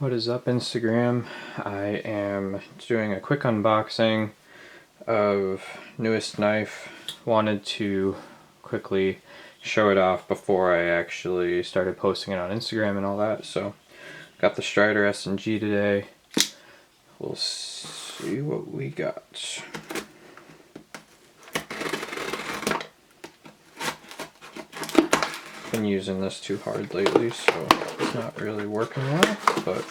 What is up, Instagram? I am doing a quick unboxing of newest knife. Wanted to quickly show it off before I actually started posting it on Instagram and all that. So got the Strider S&G today. We'll see what we got. Been using this too hard lately, so it's not really working well, but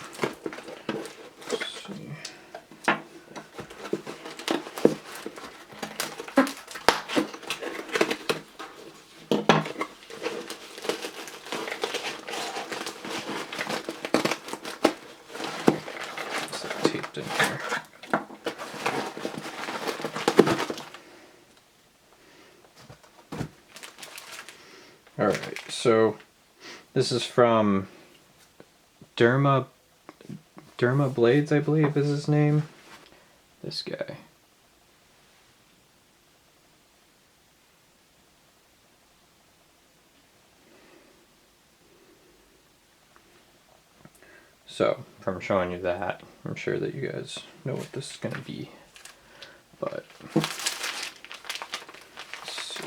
let's see. It's like taped in here. Alright, so this is from Derma Blades, I believe is his name. This guy. So, from showing you that, I'm sure that you guys know what this is going to be. But, let's see.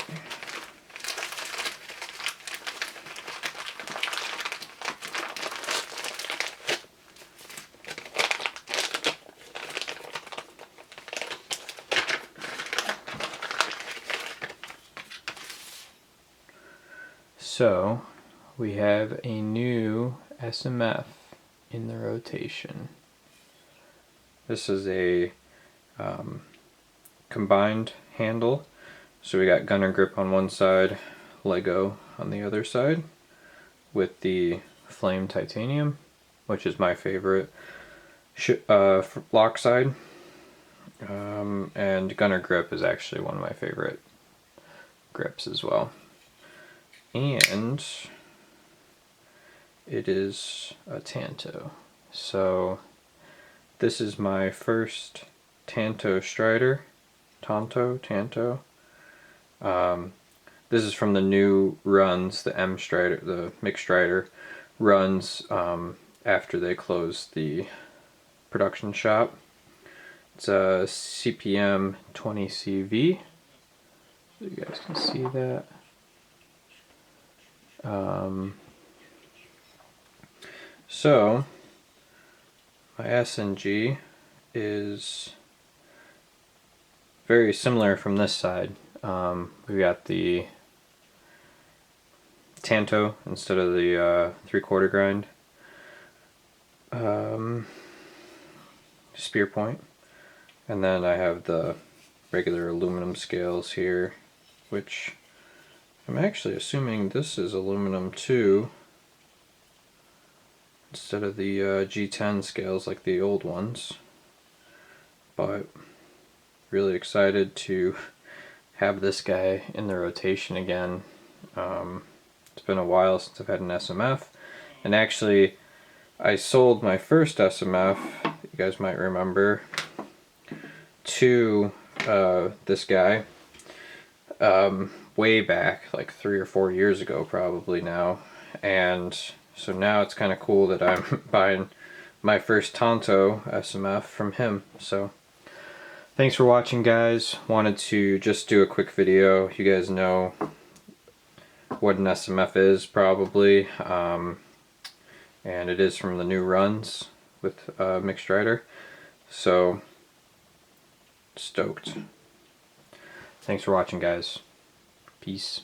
So, we have a new SMF in the rotation. This is a combined handle. So we got gunner grip on one side, Lego on the other side, with the flame titanium, which is my favorite lock side. And gunner grip is actually one of my favorite grips as well. And it is a Tanto. So this is my first Tanto Strider. Tanto. This is from the new runs, the M Strider, the mixed Strider runs after they closed the production shop. It's a CPM 20CV. So you guys can see that. So my S&G is very similar from this side. We got the Tanto instead of the 3/4 grind spear point, and then I have the regular aluminum scales here, which I'm actually assuming this is aluminum too, instead of the G10 scales like the old ones. But really excited to have this guy in the rotation again. It's been a while since I've had an SMF, and actually I sold my first SMF, you guys might remember, to this guy way back, like 3 or 4 years ago probably now, and so now it's kind of cool that I'm buying my first Tanto SMF from him. So thanks for watching, guys. Wanted to just do a quick video. You guys know what an SMF is probably, and it is from the new runs with mixed Strider. So stoked. Thanks for watching, guys. Peace.